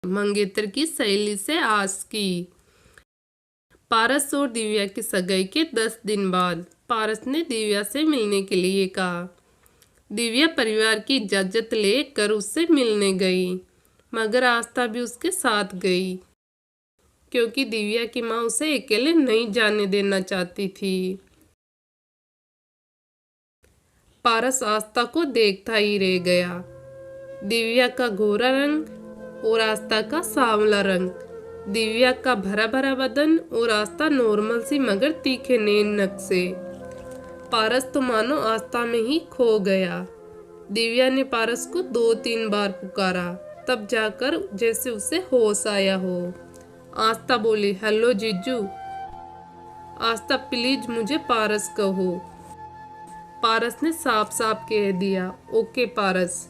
मंगेतर की सहेली से आस की। पारस और दिव्या की सगाई के 10 दिन बाद पारस ने दिव्या से मिलने के लिए कहा। दिव्या परिवार की इजाजत लेकर उससे मिलने गई, मगर आस्था भी उसके साथ गई, क्योंकि दिव्या की माँ उसे अकेले नहीं जाने देना चाहती थी। पारस आस्था को देखता ही रह गया। दिव्या का गोरा रंग और आस्था का सांवला रंग, दिव्या का भरा भरा बदन और आस्था नॉर्मल सी मगर तीखे नैन नक्शे। पारस तो मानो आस्था में ही खो गया। दिव्या ने पारस को 2-3 बार पुकारा, तब जाकर जैसे उसे होश आया हो। आस्था बोली, हेलो जीजू। आस्था, प्लीज मुझे पारस कहो। पारस ने साफ साफ कह दिया, ओके पारस।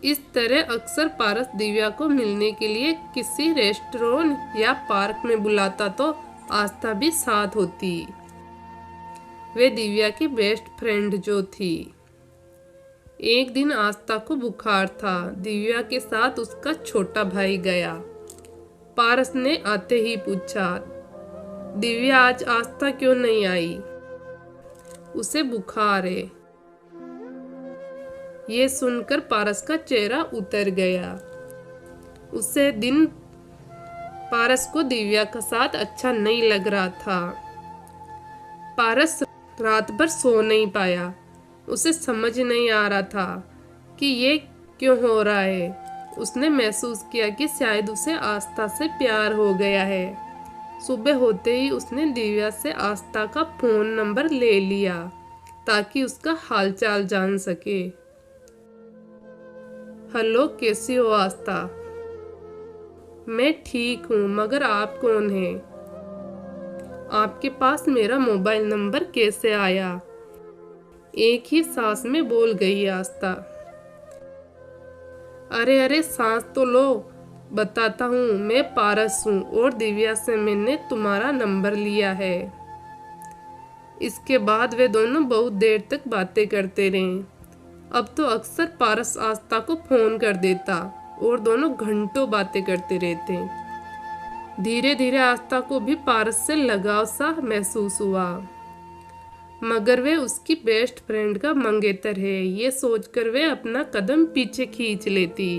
इस तरह अक्सर पारस दिव्या को मिलने के लिए किसी रेस्टोरेंट या पार्क में बुलाता तो आस्था भी साथ होती। वे दिव्या की बेस्ट फ्रेंड जो थी। एक दिन आस्था को बुखार था। दिव्या के साथ उसका छोटा भाई गया। पारस ने आते ही पूछा, दिव्या आज आस्था क्यों नहीं आई? उसे बुखार है। ये सुनकर पारस का चेहरा उतर गया। उसे दिन पारस को दिव्या का साथ अच्छा नहीं लग रहा था। पारस रात भर सो नहीं पाया। उसे समझ नहीं आ रहा था कि ये क्यों हो रहा है। उसने महसूस किया कि शायद उसे आस्था से प्यार हो गया है। सुबह होते ही उसने दिव्या से आस्था का फोन नंबर ले लिया ताकि उसका हालचाल जान सके। हेलो, कैसी हो आस्था? मैं ठीक हूँ, मगर आप कौन हैं? आपके पास मेरा मोबाइल नंबर कैसे आया? एक ही सांस में बोल गई आस्था। अरे अरे, सांस तो लो, बताता हूँ। मैं पारस हूँ और दिव्या से मैंने तुम्हारा नंबर लिया है। इसके बाद वे दोनों बहुत देर तक बातें करते रहे। अब तो अक्सर पारस आस्था को फोन कर देता और दोनों घंटों बातें करते रहते। धीरे धीरे आस्था को भी पारस से लगाव सा महसूस हुआ, मगर वे उसकी बेस्ट फ्रेंड का मंगेतर है, ये सोचकर वे अपना कदम पीछे खींच लेती।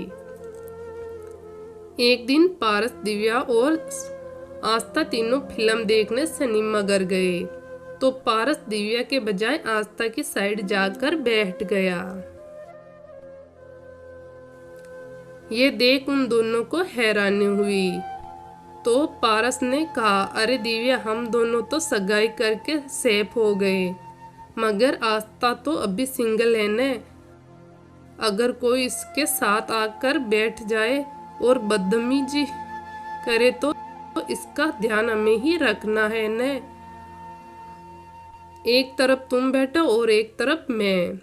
एक दिन पारस, दिव्या और आस्था तीनों फिल्म देखने सिनेमाघर गए, तो पारस दिव्या के बजाय आस्था की साइड जाकर बैठ गया। ये देख उन दोनों को हैरानी हुई, तो पारस ने कहा, अरे दिव्या, हम दोनों तो सगाई करके सेफ हो गए, मगर आस्था तो अभी सिंगल है न। अगर कोई इसके साथ आकर बैठ जाए और बदतमीजी करे तो इसका ध्यान हमें ही रखना है न। एक तरफ तुम बैठो और एक तरफ मैं।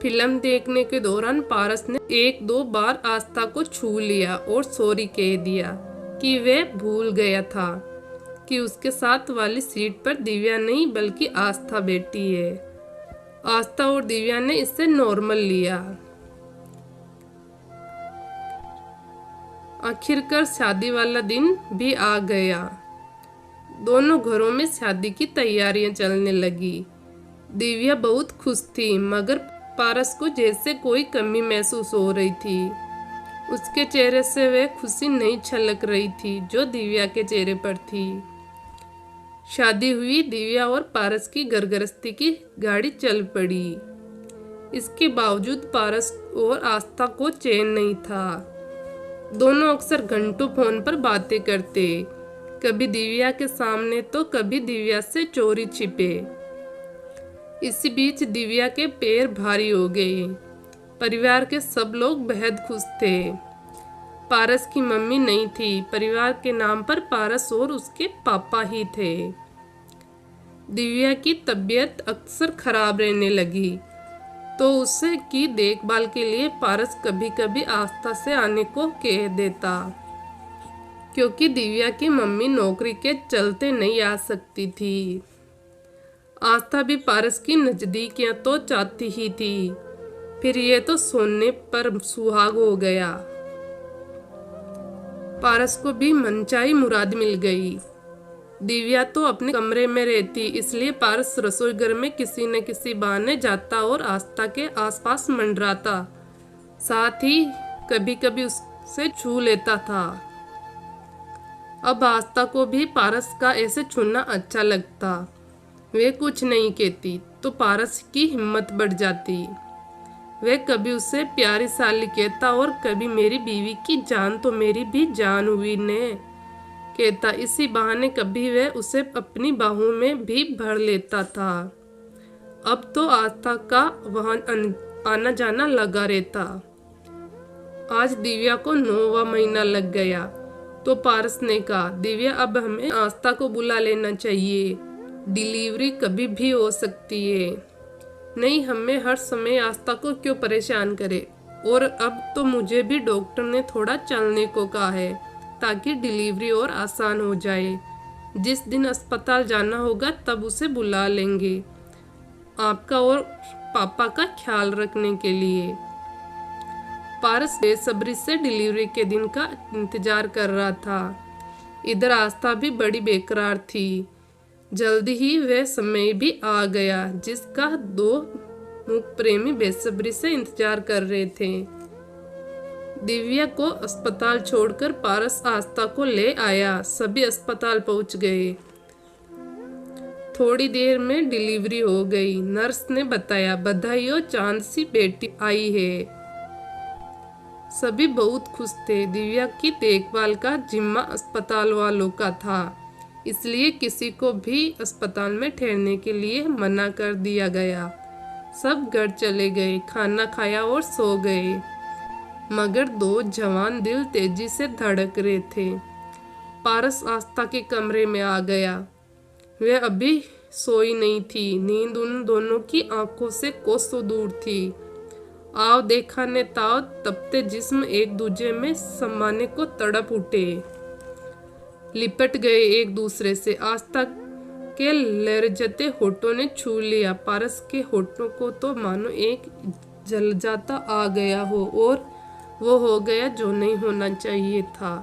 फिल्म देखने के दौरान पारस ने 1-2 बार आस्था को छू लिया और सॉरी कह दिया कि वे भूल गया था कि उसके साथ वाली सीट पर दिव्या नहीं बल्कि आस्था बैठी है। आस्था और दिव्या ने इसे नॉर्मल लिया। आखिरकार शादी वाला दिन भी आ गया। दोनों घरों में शादी की तैयारियां चलने लगी। दिव्या बहुत खुश थी, मगर पारस को जैसे कोई कमी महसूस हो रही थी। उसके चेहरे से वह खुशी नहीं छलक रही थी जो दिव्या के चेहरे पर थी। शादी हुई। दिव्या और पारस की घरगृहस्थी की गाड़ी चल पड़ी। इसके बावजूद पारस और आस्था को चैन नहीं था। दोनों अक्सर घंटों फोन पर बातें करते, कभी दिव्या के सामने तो कभी दिव्या से चोरी छिपे। इसी बीच दिव्या के पैर भारी हो गए। परिवार के सब लोग बेहद खुश थे। पारस की मम्मी नहीं थी। परिवार के नाम पर पारस और उसके पापा ही थे। दिव्या की तबीयत अक्सर खराब रहने लगी, तो उससे की देखभाल के लिए पारस कभी कभी आस्था से आने को कह देता, क्योंकि दिव्या की मम्मी नौकरी के चलते नहीं आ सकती थी। आस्था भी पारस की नज़दीकियां तो चाहती ही थी, फिर ये तो सोने पर सुहाग हो गया। पारस को भी मनचाही मुराद मिल गई। दिव्या तो अपने कमरे में रहती, इसलिए पारस रसोई घर में किसी न किसी बहाने जाता और आस्था के आसपास मंडराता। साथ ही कभी कभी उससे छू लेता था। अब आस्था को भी पारस का ऐसे छूना अच्छा लगता। वे कुछ नहीं कहती तो पारस की हिम्मत बढ़ जाती। वे कभी उसे प्यारी साली कहता और कभी मेरी बीवी की जान तो मेरी भी जान हुई ने कहता। इसी बहाने कभी वह उसे अपनी बाहों में भी भर लेता था। अब तो आस्था का वहां आना जाना लगा रहता। आज दिव्या को 9वां महीना लग गया तो पारस ने कहा, दिव्या अब हमें आस्था को बुला लेना चाहिए, डिलीवरी कभी भी हो सकती है। नहीं, हमें हर समय आस्था को क्यों परेशान करे। और अब तो मुझे भी डॉक्टर ने थोड़ा चलने को कहा है ताकि डिलीवरी और आसान हो जाए। जिस दिन अस्पताल जाना होगा तब उसे बुला लेंगे, आपका और पापा का ख्याल रखने के लिए। पारस बेसब्री से डिलीवरी के दिन का इंतजार कर रहा था। इधर आस्था भी बड़ी बेकरार थी। जल्दी ही वह समय भी आ गया जिसका दो मुख प्रेमी बेसब्री से इंतजार कर रहे थे। दिव्या को अस्पताल छोड़कर पारस आस्था को ले आया। सभी अस्पताल पहुंच गए। थोड़ी देर में डिलीवरी हो गई। नर्स ने बताया, बधाई हो, चांद सी बेटी आई है। सभी बहुत खुश थे। दिव्या की देखभाल का जिम्मा अस्पताल वालों का था, इसलिए किसी को भी अस्पताल में ठहरने के लिए मना कर दिया गया। सब घर चले गए, खाना खाया और सो गए। मगर दो जवान दिल तेजी से धड़क रहे थे। पारस आस्था के कमरे में आ गया। वह अभी सोई नहीं थी। नींद उन दोनों की आंखों से कोसों दूर थी। आओ देखा ने ताओ तपते जिस्म एक दूजे में समाने को तड़प उठे, लिपट गए एक दूसरे से। आस्था के लरजते होठों ने छू लिया पारस के होठों को तो मानो एक जलजाता आ गया हो और वो हो गया जो नहीं होना चाहिए था।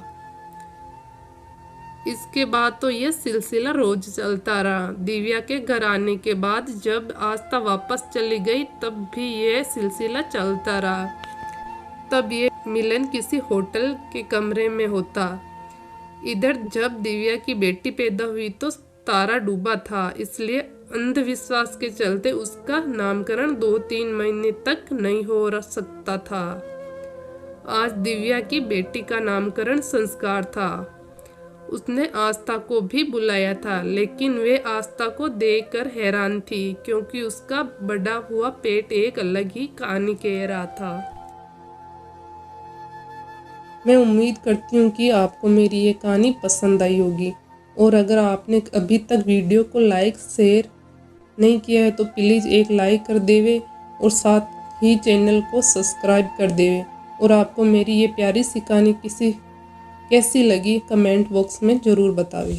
इसके बाद तो यह सिलसिला रोज चलता रहा। दिव्या के घर आने के बाद जब आस्था वापस चली गई तब भी यह सिलसिला चलता रहा। तब ये मिलन किसी होटल के कमरे में होता। इधर जब दिव्या की बेटी पैदा हुई तो तारा डूबा था, इसलिए अंधविश्वास के चलते उसका नामकरण 2-3 महीने तक नहीं हो सकता था। आज दिव्या की बेटी का नामकरण संस्कार था। उसने आस्था को भी बुलाया था, लेकिन वे आस्था को देखकर हैरान थी क्योंकि उसका बड़ा हुआ पेट एक अलग ही कहानी कह रहा था। मैं उम्मीद करती हूँ कि आपको मेरी ये कहानी पसंद आई होगी, और अगर आपने अभी तक वीडियो को लाइक शेयर नहीं किया है तो प्लीज़ एक लाइक कर देवे और साथ ही चैनल को सब्सक्राइब कर देवे। और आपको मेरी ये प्यारी सी कहानी कैसी लगी कमेंट बॉक्स में ज़रूर बतावे।